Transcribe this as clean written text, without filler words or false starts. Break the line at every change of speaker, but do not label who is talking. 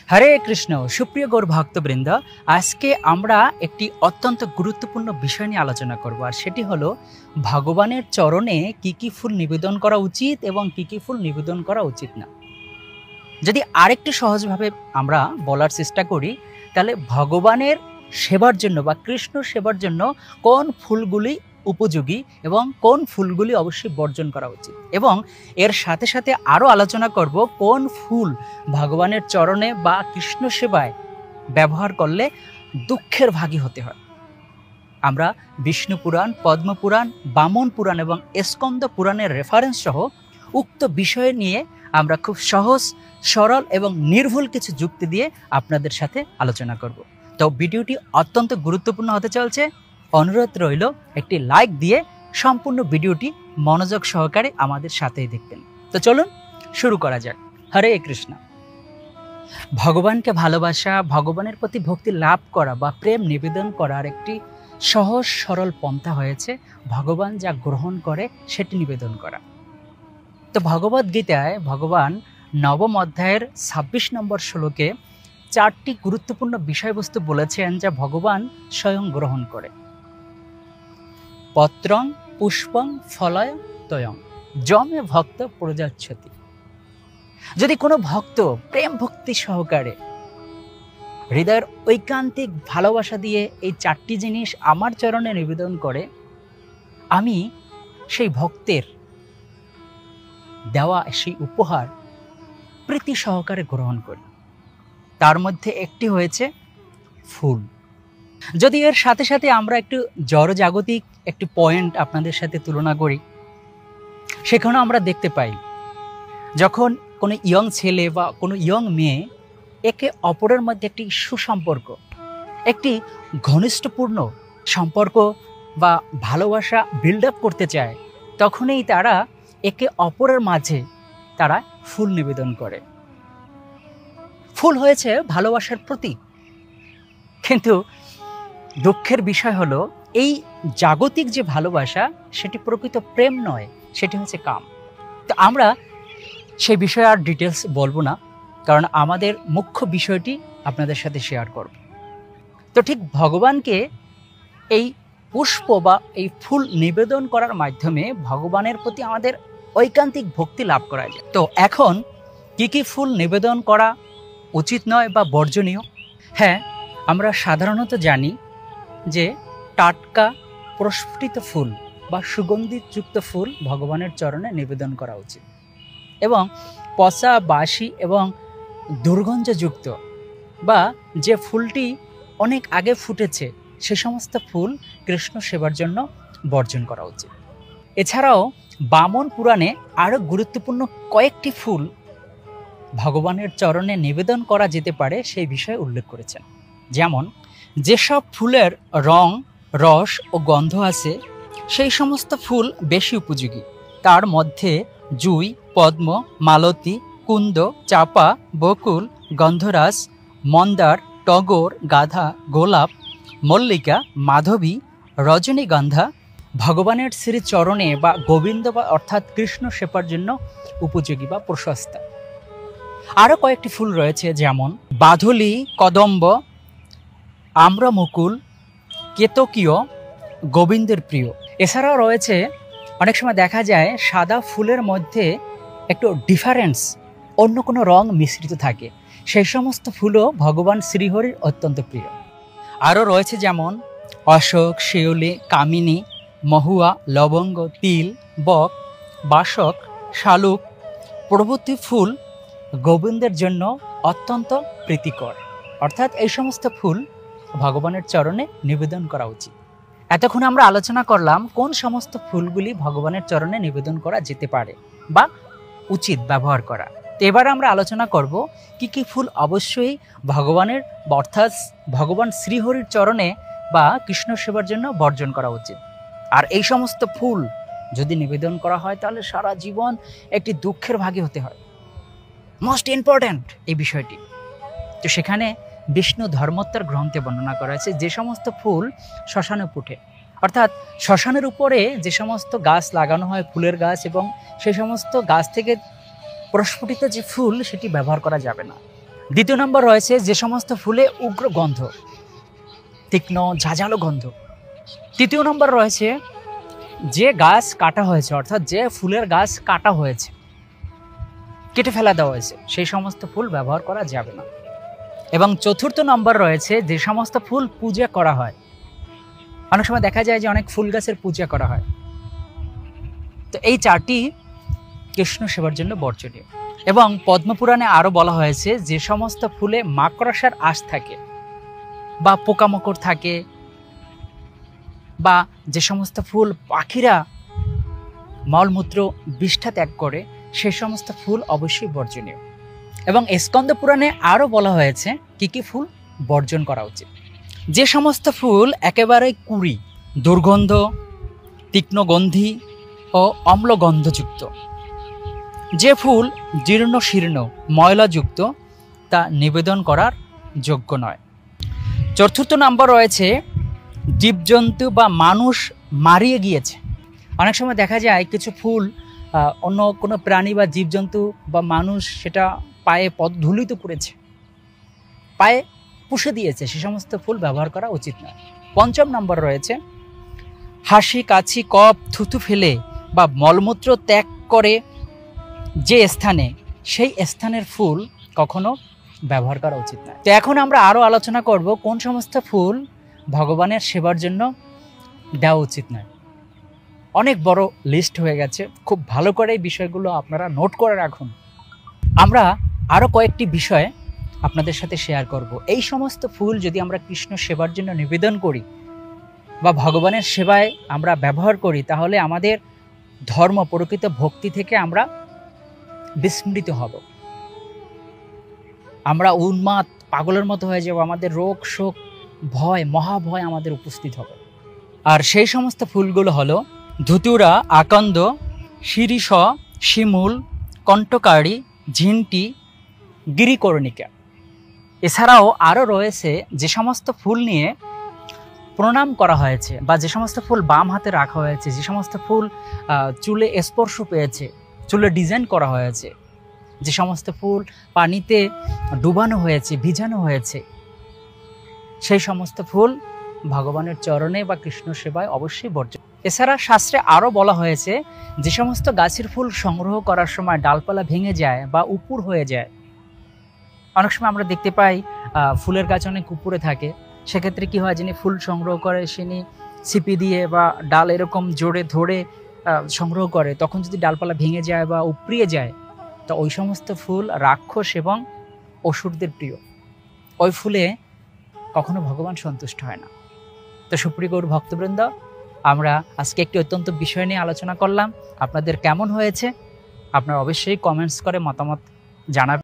হরে কৃষ্ণ। সুপ্রিয় গৌর ভক্তবৃন্দ, আজকে আমরা একটি অত্যন্ত গুরুত্বপূর্ণ বিষয় নিয়ে আলোচনা করব, আর সেটি হলো ভগবানের চরণে কি কি ফুল নিবেদন করা উচিত এবং কি কি ফুল নিবেদন করা উচিত না। যদি আরেকটু সহজভাবে আমরা বলার চেষ্টা করি, তাহলে ভগবানের সেবার জন্য বা কৃষ্ণ সেবার জন্য কোন ফুলগুলি উপযোগী এবং কোন ফুলগুলি অবশ্যই বর্জন করা উচিত, এবং এর সাথে সাথে আরও আলোচনা করব কোন ফুল ভগবানের চরণে বা কৃষ্ণ সেবায় ব্যবহার করলে দুঃখের ভাগী হতে হয়। আমরা বিষ্ণু পুরাণ, পদ্ম পুরাণ, বামন পুরাণ এবং স্কন্দ পুরাণের রেফারেন্স সহ উক্ত বিষয় নিয়ে আমরা খুব সহজ, সরল এবং নির্ভুল কিছু যুক্তি দিয়ে আপনাদের সাথে আলোচনা করব। তো ভিডিওটি অত্যন্ত গুরুত্বপূর্ণ হতে চলছে। অনুরোধ রইল একটি লাইক দিয়ে সম্পূর্ণ ভিডিওটি মনোযোগ সহকারে আমাদের সাথেই দেখবেন। তো চলুন শুরু করা যাক। হরে কৃষ্ণ। ভগবানকে ভালোবাসা, ভগবানের প্রতি ভক্তি লাভ করা বা প্রেম নিবেদন করার একটি সহজ সরল পন্থা হয়েছে ভগবান যা গ্রহণ করে সেটি নিবেদন করা। তো ভগবদ গীতায় ভগবান নবম অধ্যায়ের 26 নম্বর শ্লোকে 4টি গুরুত্বপূর্ণ বিষয়বস্তু বলেছেন যা ভগবান স্বয়ং গ্রহণ করে। পত্রং পুষ্পং ফলয় তয়ং যমে ভক্ত প্রজাচ্ছতি। যদি কোনো ভক্ত প্রেম ভক্তি সহকারে হৃদয়ের ঐকান্তিক ভালোবাসা দিয়ে এই 4টি জিনিস আমার চরণে নিবেদন করে, আমি সেই ভক্তের দেওয়া সেই উপহার প্রীতি সহকারে গ্রহণ করি। তার মধ্যে একটি হয়েছে ফুল। যদি এর সাথে সাথে আমরা একটু জড়জাগতিক একটি পয়েন্ট আপনাদের সাথে তুলনা করি, সেখানেও আমরা দেখতে পাই যখন কোনো ইয়ং ছেলে বা কোনো ইয়ং মেয়ে একে অপরের মধ্যে একটি সুসম্পর্ক, একটি ঘনিষ্ঠপূর্ণ সম্পর্ক বা ভালোবাসা বিল্ড আপ করতে চায়, তখনই তারা একে অপরের মাঝে তারা ফুল নিবেদন করে। ফুল হয়েছে ভালোবাসার প্রতীক, কিন্তু দুঃখের বিষয় হলো এই জাগতিক যে ভালোবাসা সেটি প্রকৃত প্রেম নয়, সেটি হচ্ছে কাম। তো আমরা সেই বিষয়ে আর ডিটেলস বলবো না, কারণ আমাদের মুখ্য বিষয়টি আপনাদের সাথে শেয়ার করব। তো ঠিক ভগবানকে এই পুষ্প বা এই ফুল নিবেদন করার মাধ্যমে ভগবানের প্রতি আমাদের ঐকান্তিক ভক্তি লাভ করা যায়। তো এখন কি কি ফুল নিবেদন করা উচিত নয় বা বর্জনীয়? হ্যাঁ, আমরা সাধারণত জানি যে টাটকা প্রস্ফুটিত ফুল বা সুগন্ধিযুক্ত ফুল ভগবানের চরণে নিবেদন করা উচিত, এবং পচা, বাসি এবং দুর্গন্ধযুক্ত বা যে ফুলটি অনেক আগে ফুটেছে সে সমস্ত ফুল কৃষ্ণ সেবার জন্য বর্জন করা উচিত। এছাড়াও বামন পুরাণে আরও গুরুত্বপূর্ণ কয়েকটি ফুল ভগবানের চরণে নিবেদন করা যেতে পারে সেই বিষয়ে উল্লেখ করেছেন। যেমন, যেসব ফুলের রং, রস ও গন্ধ আছে সেই সমস্ত ফুল বেশি উপযোগী। তার মধ্যে জুই, পদ্ম, মালতী, কুন্দ, চাপা, বকুল, গন্ধরাজ, মন্দার, টগর, গাধা, গোলাপ, মল্লিকা, মাধবী, রজনীগন্ধা ভগবানের শ্রীচরণে বা গোবিন্দ বা অর্থাৎ কৃষ্ণ সেবার জন্য উপযোগী বা প্রশস্ত। আরও কয়েকটি ফুল রয়েছে, যেমন বাধুলি, কদম্ব, আম্রমুকুল, কেতকীয় গোবিন্দের প্রিয়। এছাড়াও রয়েছে অনেক সময় দেখা যায় সাদা ফুলের মধ্যে একটু ডিফারেন্স, অন্য কোনো রং মিশ্রিত থাকে, সেই সমস্ত ফুলও ভগবান শ্রীহরির অত্যন্ত প্রিয়। আরও রয়েছে যেমন অশোক, শিউলি, কামিনী, মহুয়া, লবঙ্গ, তিল, বক, বাসক, শালুক প্রভৃতি ফুল গোবিন্দের জন্য অত্যন্ত প্রীতিকর। অর্থাৎ এই সমস্ত ফুল ভগবানের চরণে নিবেদন করা উচিত। এতক্ষণ আমরা আলোচনা করলাম কোন সমস্ত ফুলগুলি ভগবানের চরণে নিবেদন করা যেতে পারে বা উচিত ব্যবহার করা। তো এবার আমরা আলোচনা করব কি কি ফুল অবশ্যই ভগবানের অর্থাৎ ভগবান শ্রীহরির চরণে বা কৃষ্ণ সেবার জন্য বর্জন করা উচিত। আর এই সমস্ত ফুল যদি নিবেদন করা হয় তাহলে সারা জীবন একটি দুঃখের ভাগী হতে হয়। মোস্ট ইম্পর্ট্যান্ট এই বিষয়টি। তো সেখানে বিষ্ণু ধর্মোত্তর গ্রন্থে বর্ণনা করা হয়েছে যে সমস্ত ফুল শ্মশানে ফুটে, অর্থাৎ শ্মশানের উপরে যে সমস্ত গাছ লাগানো হয়, ফুলের গাছ, এবং সেই সমস্ত গাছ থেকে প্রস্ফুটিত যে ফুল সেটি ব্যবহার করা যাবে না। দ্বিতীয় নম্বর রয়েছে যে সমস্ত ফুলে উগ্র গন্ধ, তীক্ষ্ণ ঝাঁঝালো গন্ধ। তৃতীয় নম্বর রয়েছে যে গাছ কাটা হয়েছে, অর্থাৎ যে ফুলের গাছ কাটা হয়েছে, কেটে ফেলা দেওয়া হয়েছে, সেই সমস্ত ফুল ব্যবহার করা যাবে না। এবং চতুর্থ নম্বর রয়েছে যে সমস্ত ফুল পূজা করা হয়। অনেক সময় দেখা যায় যে অনেক ফুল গাছের পূজা করা হয়, তো এই চারটি কৃষ্ণ সেবার জন্য বর্জনীয়। এবং পদ্মপুরাণে আরও বলা হয়েছে যে সমস্ত ফুলে মাকড়সার আঁশ থাকে বা পোকামাকড় থাকে, বা যে সমস্ত ফুল পাখিরা মলমূত্র বিষ্ঠা ত্যাগ করে, সে সমস্ত ফুল অবশ্যই বর্জনীয়। এবং স্কন্দ পুরাণে আরও বলা হয়েছে কি কি ফুল বর্জন করা উচিত। যে সমস্ত ফুল একেবারে কুড়ি, দুর্গন্ধ, তীক্ষ্ণ গন্ধি ও অম্লগন্ধযুক্ত, যে ফুল জীর্ণ শীর্ণ ময়লাযুক্ত, তা নিবেদন করার যোগ্য নয়। চতুর্থ নম্বর রয়েছে জীবজন্তু বা মানুষ মারিয়ে গিয়েছে। অনেক সময় দেখা যায় কিছু ফুল অন্য কোনো প্রাণী বা জীবজন্তু বা মানুষ সেটা পায়ে ধুলিত করেছে, পায়ে পুষে দিয়েছে, সে সমস্ত ফুল ব্যবহার করা উচিত নয়। পঞ্চম নম্বর রয়েছে হাসি, কাশি, কফ, থুতু ফেলে বা মলমূত্র ত্যাগ করে যে স্থানে, সেই স্থানের ফুল কখনো ব্যবহার করা উচিত নয়। তো এখন আমরা আরও আলোচনা করব কোন সমস্ত ফুল ভগবানের সেবার জন্য দেওয়া উচিত নয়। অনেক বড় লিস্ট হয়ে গেছে, খুব ভালো করে এই বিষয়গুলো আপনারা নোট করে রাখুন। আমরা আরও কয়েকটি বিষয় আপনাদের সাথে শেয়ার করব। এই সমস্ত ফুল যদি আমরা কৃষ্ণ সেবার জন্য নিবেদন করি বা ভগবানের সেবায় আমরা ব্যবহার করি, তাহলে আমাদের ধর্ম, প্রকৃত ভক্তি থেকে আমরা বিস্মৃত হব, আমরা উন্মাদ পাগলের মতো হয়ে যাব, আমাদের রোগ শোক ভয়, মহাভয় আমাদের উপস্থিত হবে। আর সেই সমস্ত ফুলগুলো হলো ধুতুরা, আকন্দ, শিরিষ, শিমুল, কণ্টকারি, ঝিনটি, গিরিকর্ণিকা। এছাড়াও আরও রয়েছে যে সমস্ত ফুল নিয়ে প্রণাম করা হয়েছে বা যে সমস্ত ফুল বাম হাতে রাখা হয়েছে, যে সমস্ত ফুল চুলে স্পর্শ পেয়েছে, চুলে ডিজাইন করা হয়েছে, যে সমস্ত ফুল পানিতে ডুবানো হয়েছে, ভিজানো হয়েছে, সেই সমস্ত ফুল ভগবানের চরণে বা কৃষ্ণ সেবায় অবশ্যই বর্জন। এছাড়া শাস্ত্রে আরও বলা হয়েছে যে সমস্ত গাছের ফুল সংগ্রহ করার সময় ডালপালা ভেঙে যায় বা উপুর হয়ে যায়, অনেক সময় আমরা দেখতে পাই ফুলের গাছ অনেক উপরে থাকে, সেক্ষেত্রে কি হয়, যিনি ফুল সংগ্রহ করে তিনি ছিপি দিয়ে বা ডাল এরকম জোরে ধরে সংগ্রহ করে, তখন যদি ডালপালা ভেঙে যায় বা উপড়িয়ে যায়, তো ওই সমস্ত ফুল রাক্ষস এবং অসুরদের প্রিয়, ওই ফুলে কখনো ভগবান সন্তুষ্ট হয় না। তো সুপ্রিয় গৌর ভক্তবৃন্দ, আমরা আজকে একটি অত্যন্ত বিষয় নিয়ে আলোচনা করলাম। আপনাদের কেমন হয়েছে আপনারা অবশ্যই কমেন্টস করে মতামত জানাবেন।